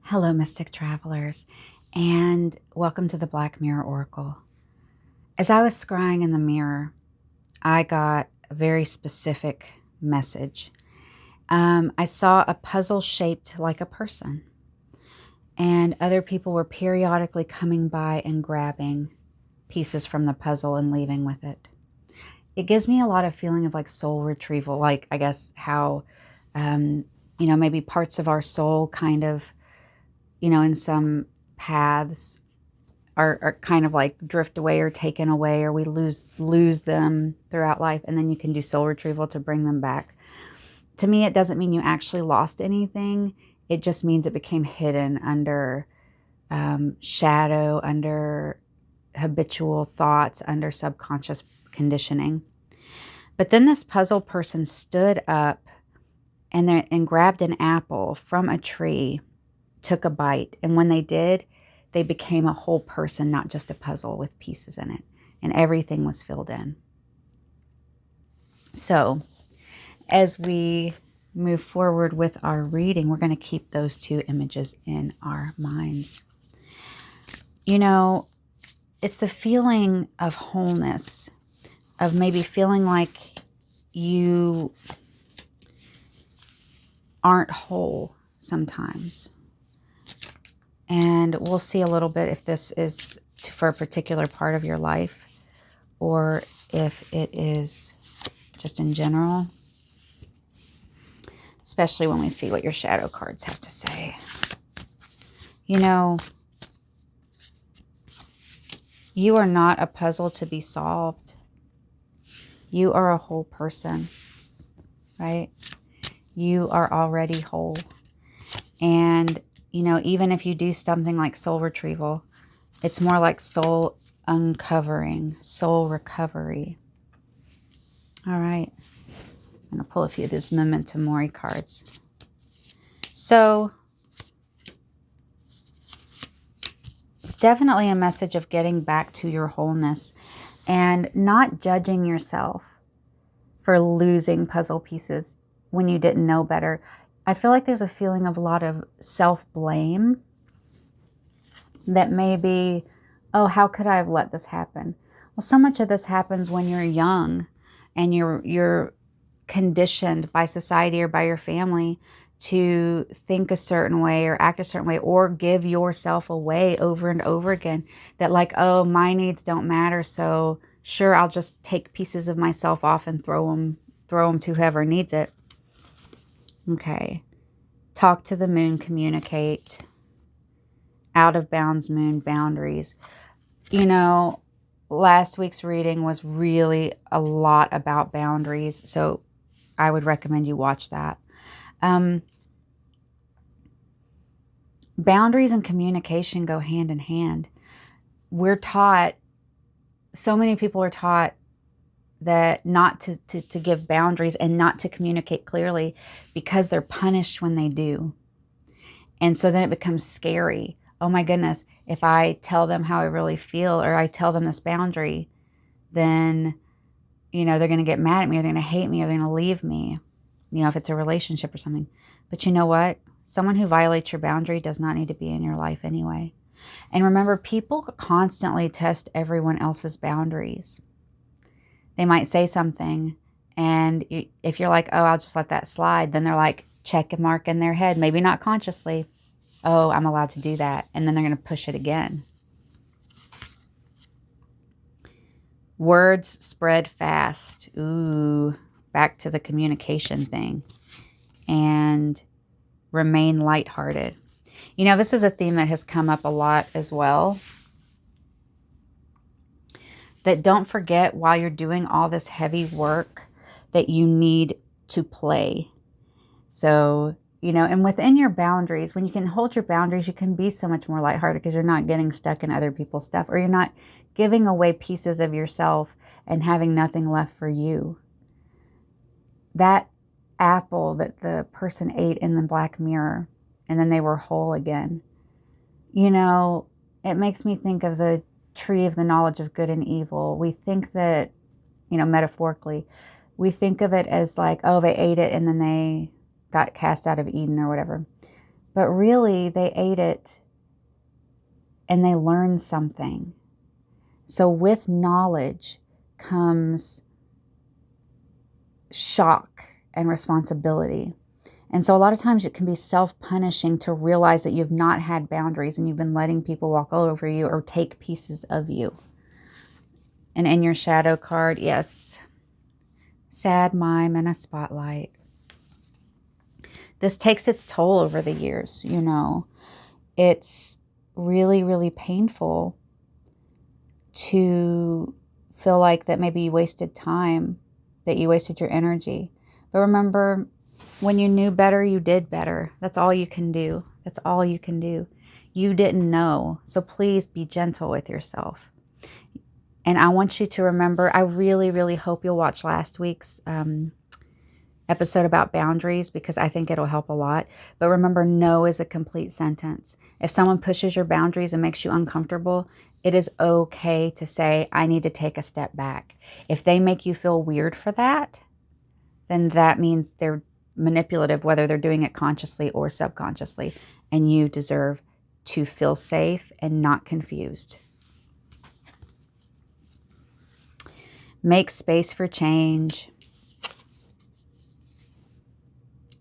Hello, Mystic Travelers, and welcome to the Black Mirror Oracle. As I was scrying in the mirror, I got a very specific message. I saw a puzzle shaped like a person, and other people were periodically coming by and grabbing pieces from the puzzle and leaving with it. It gives me a lot of feeling of like soul retrieval, like I guess how, maybe parts of our soul kind of in some paths are kind of like drift away or taken away, or we lose them throughout life, and then you can do soul retrieval to bring them back. To me, it doesn't mean you actually lost anything. It just means it became hidden under shadow, under habitual thoughts, under subconscious conditioning. But then this puzzle person stood up and grabbed an apple from a tree, took a bite, and when they did, they became a whole person, not just a puzzle with pieces in it, and everything was filled in. So as we move forward with our reading, we're going to keep those two images in our minds. It's the feeling of wholeness, of maybe feeling like you aren't whole sometimes. And we'll see a little bit if this is for a particular part of your life or if it is just in general, especially when we see what your shadow cards have to say. You are not a puzzle to be solved. You are a whole person, right? You are already whole. And even if you do something like soul retrieval, it's more like soul uncovering, soul recovery. All right. I'm going to pull a few of these Memento Mori cards. So, definitely a message of getting back to your wholeness and not judging yourself for losing puzzle pieces when you didn't know better. I feel like there's a feeling of a lot of self-blame that maybe, oh, how could I have let this happen? Well, so much of this happens when you're young and you're conditioned by society or by your family to think a certain way or act a certain way or give yourself away over and over again, that like, oh, my needs don't matter, so sure, I'll just take pieces of myself off and throw them to whoever needs it. Okay. Talk to the moon, communicate. Out of bounds moon, boundaries. Last week's reading was really a lot about boundaries, so I would recommend you watch that. Boundaries and communication go hand in hand. We're taught, so many people are taught that not to give boundaries and not to communicate clearly because they're punished when they do. And so then it becomes scary. Oh my goodness, if I tell them how I really feel or I tell them this boundary, then, they're going to get mad at me or they're going to hate me or they're going to leave me, if it's a relationship or something. But you know what? Someone who violates your boundary does not need to be in your life anyway. And remember, people constantly test everyone else's boundaries. They might say something, and if you're like, oh, I'll just let that slide, then they're like, check a mark in their head, maybe not consciously, oh, I'm allowed to do that. And then they're going to push it again. Words spread fast. Ooh, back to the communication thing. And remain lighthearted. This is a theme that has come up a lot as well. That don't forget, while you're doing all this heavy work, that you need to play. So, and within your boundaries, when you can hold your boundaries, you can be so much more lighthearted because you're not getting stuck in other people's stuff, or you're not giving away pieces of yourself and having nothing left for you. That apple that the person ate in the Black Mirror, and then they were whole again. It makes me think of the tree of the knowledge of good and evil. We think that, metaphorically, we think of it as like, oh, they ate it and then they got cast out of Eden or whatever. But really, they ate it and they learned something. So with knowledge comes shock and responsibility. And so a lot of times it can be self-punishing to realize that you've not had boundaries and you've been letting people walk all over you or take pieces of you. And in your shadow card, yes, sad mime and a spotlight. This takes its toll over the years, you know. It's really, really painful to feel like that maybe you wasted time, that you wasted your energy. But remember, when you knew better, you did better. That's all you can do. That's all you can do. You didn't know. So please be gentle with yourself. And I want you to remember, I really, really hope you'll watch last week's episode about boundaries, because I think it'll help a lot. But remember, no is a complete sentence. If someone pushes your boundaries and makes you uncomfortable, it is okay to say, I need to take a step back. If they make you feel weird for that, then that means they're manipulative, whether they're doing it consciously or subconsciously. And you deserve to feel safe and not confused. Make space for change.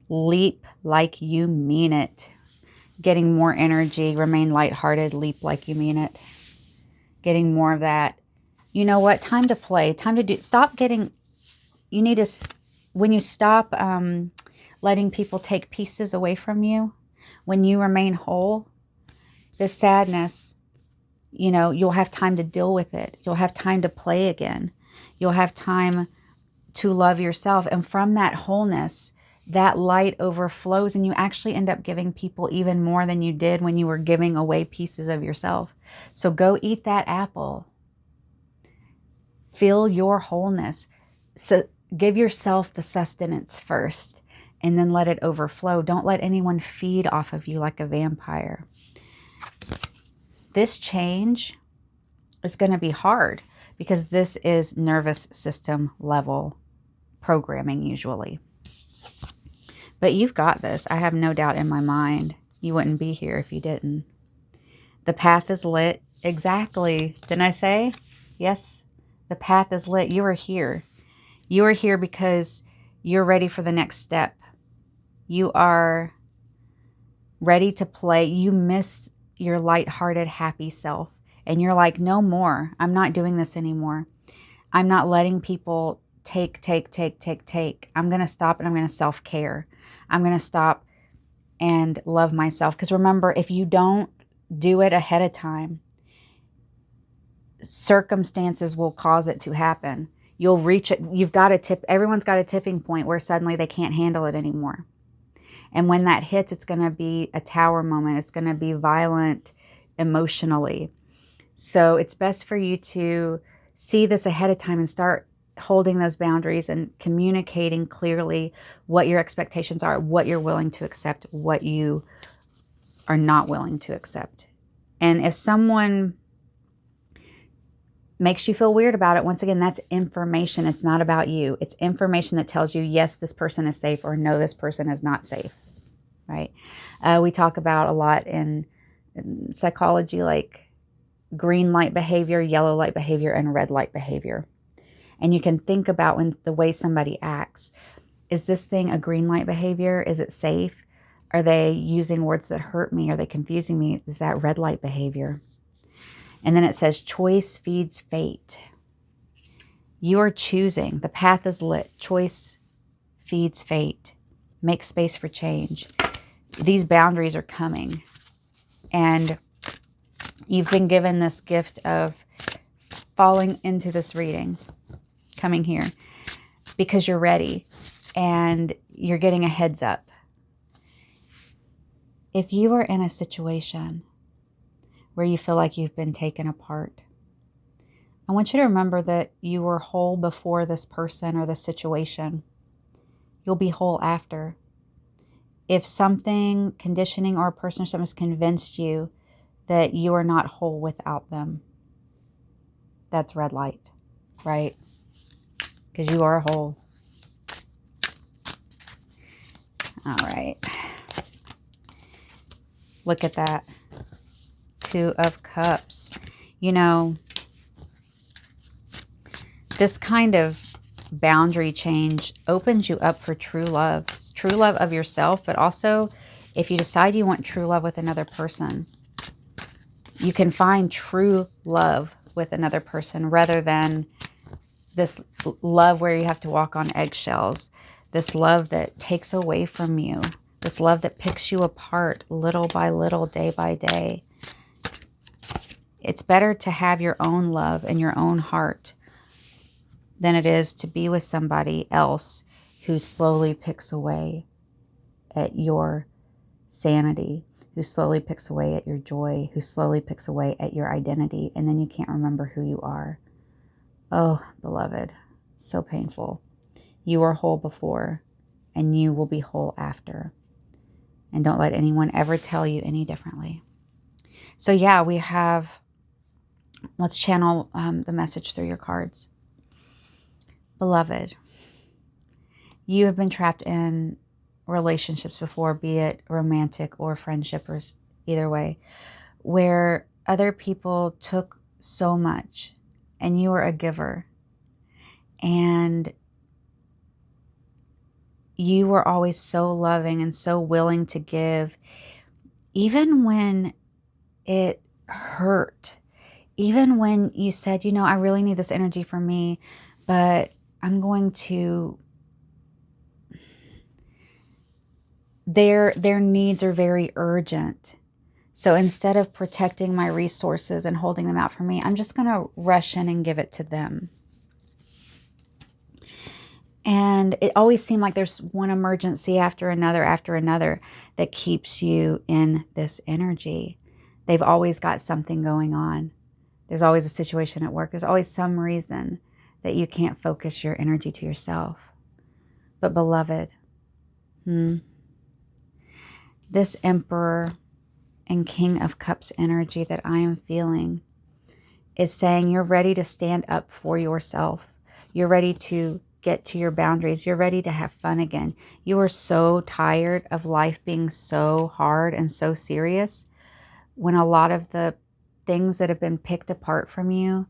Leap like you mean it. Getting more energy. Remain lighthearted. Leap like you mean it. Getting more of that. You know what? Time to play. Time to do. Stop getting. You need to. When you stop letting people take pieces away from you, when you remain whole, this sadness, you know, you'll have time to deal with it. You'll have time to play again. You'll have time to love yourself. And from that wholeness, that light overflows and you actually end up giving people even more than you did when you were giving away pieces of yourself. So go eat that apple. Feel your wholeness. So give yourself the sustenance first and then let it overflow. Don't let anyone feed off of you like a vampire. This change is going to be hard because this is nervous system level programming usually. But you've got this. I have no doubt in my mind. You wouldn't be here if you didn't. The path is lit. Exactly. Didn't I say? Yes. The path is lit. You are here. You are here because you're ready for the next step. You are ready to play. You miss your lighthearted, happy self. And you're like, no more. I'm not doing this anymore. I'm not letting people take. I'm going to stop and I'm going to self-care. I'm going to stop and love myself. Because remember, if you don't do it ahead of time, circumstances will cause it to happen. You'll reach it. You've got a tip. Everyone's got a tipping point where suddenly they can't handle it anymore. And when that hits, it's going to be a tower moment. It's going to be violent emotionally. So it's best for you to see this ahead of time and start holding those boundaries and communicating clearly what your expectations are, what you're willing to accept, what you are not willing to accept. And if someone makes you feel weird about it, once again, that's information. It's not about you. It's information that tells you, yes, this person is safe, or no, this person is not safe, right? We talk about a lot in psychology, like green light behavior, yellow light behavior, and red light behavior. And you can think about when the way somebody acts. Is this thing a green light behavior? Is it safe? Are they using words that hurt me? Are they confusing me? Is that red light behavior? And then it says, choice feeds fate. You are choosing. The path is lit. Choice feeds fate. Make space for change. These boundaries are coming. And you've been given this gift of falling into this reading, coming here, because you're ready and you're getting a heads up. If you are in a situation where you feel like you've been taken apart, I want you to remember that you were whole before this person or this situation. You'll be whole after. If something, conditioning, or a person or something has convinced you that you are not whole without them, that's red light, right? Because you are whole. All right. Look at that. Two of Cups. You know, this kind of boundary change opens you up for true love of yourself, but also if you decide you want true love with another person, you can find true love with another person rather than this love where you have to walk on eggshells, this love that takes away from you, this love that picks you apart little by little, day by day. It's better to have your own love in your own heart than it is to be with somebody else who slowly picks away at your sanity, who slowly picks away at your joy, who slowly picks away at your identity, and then you can't remember who you are. Oh, beloved, so painful. You were whole before, and you will be whole after. And don't let anyone ever tell you any differently. So yeah, we have, let's channel the message through your cards. Beloved, you have been trapped in relationships before, be it romantic or friendship or either way, where other people took so much and you were a giver and you were always so loving and so willing to give, even when it hurt, even when you said, you know, I really need this energy for me, but I'm going to, their needs are very urgent. So instead of protecting my resources and holding them out for me, I'm just going to rush in and give it to them. And it always seemed like there's one emergency after another that keeps you in this energy. They've always got something going on. There's always a situation at work. There's always some reason that you can't focus your energy to yourself. But beloved, this Emperor and King of Cups energy that I am feeling is saying you're ready to stand up for yourself. You're ready to get to your boundaries. You're ready to have fun again. You are so tired of life being so hard and so serious when a lot of the things that have been picked apart from you,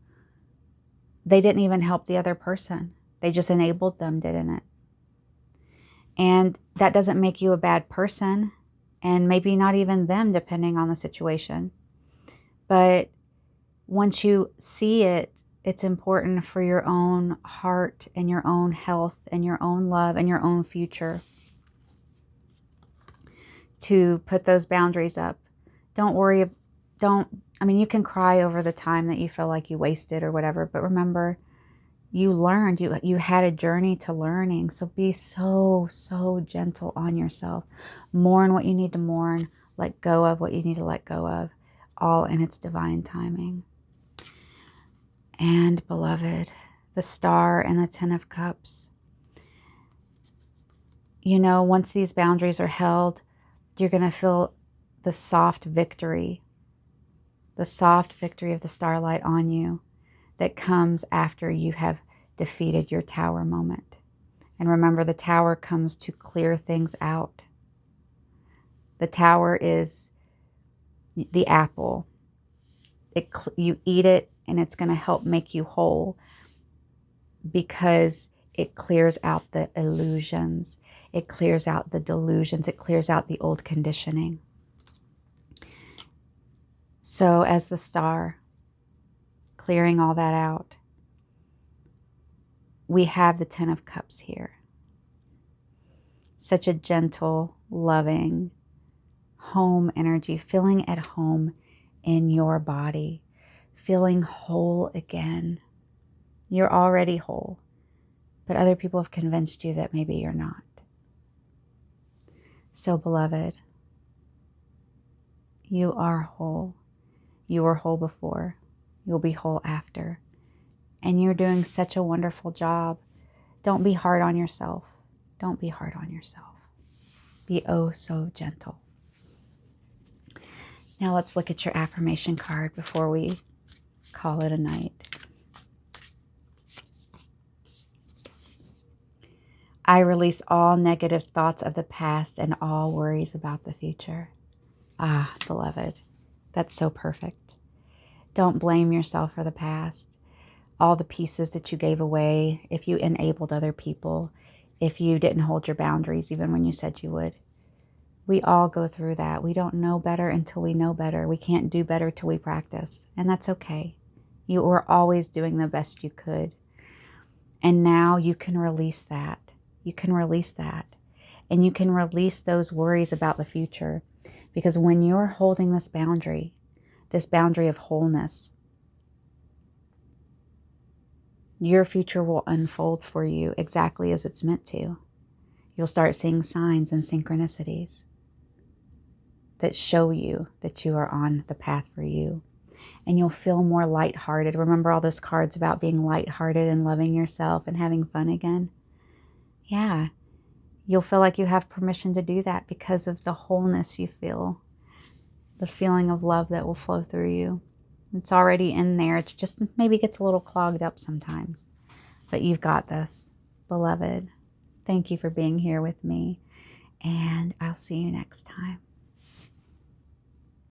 they didn't even help the other person. They just enabled them, didn't it? And that doesn't make you a bad person, and maybe not even them, depending on the situation. But once you see it, it's important for your own heart and your own health and your own love and your own future to put those boundaries up. Don't worry. I mean, you can cry over the time that you feel like you wasted or whatever, but remember, you learned, you had a journey to learning. So be so gentle on yourself. Mourn what you need to mourn. Let go of what you need to let go of, all in its divine timing. And beloved, the Star and the Ten of Cups. You know, once these boundaries are held, you're going to feel the soft victory of the starlight on you that comes after you have defeated your tower moment. And remember, the tower comes to clear things out. The tower is the apple. You eat it and it's going to help make you whole because it clears out the illusions. It clears out the delusions. It clears out the old conditioning. So as the Star, clearing all that out, we have the Ten of Cups here. Such a gentle, loving, home energy, feeling at home in your body, feeling whole again. You're already whole, but other people have convinced you that maybe you're not. So, beloved, you are whole. You were whole before. You'll be whole after. And you're doing such a wonderful job. Don't be hard on yourself. Don't be hard on yourself. Be oh so gentle. Now let's look at your affirmation card before we call it a night. I release all negative thoughts of the past and all worries about the future. Ah, beloved, that's so perfect. Don't blame yourself for the past. All the pieces that you gave away, if you enabled other people, if you didn't hold your boundaries even when you said you would. We all go through that. We don't know better until we know better. We can't do better till we practice. And that's okay. You were always doing the best you could. And now you can release that. You can release that. And you can release those worries about the future. Because when you're holding this boundary of wholeness, your future will unfold for you exactly as it's meant to. You'll start seeing signs and synchronicities that show you that you are on the path for you. And you'll feel more lighthearted. Remember all those cards about being lighthearted and loving yourself and having fun again? Yeah, you'll feel like you have permission to do that because of the wholeness you feel, the feeling of love that will flow through you. It's already in there. It's just maybe gets a little clogged up sometimes. But you've got this, beloved. Thank you for being here with me, and I'll see you next time.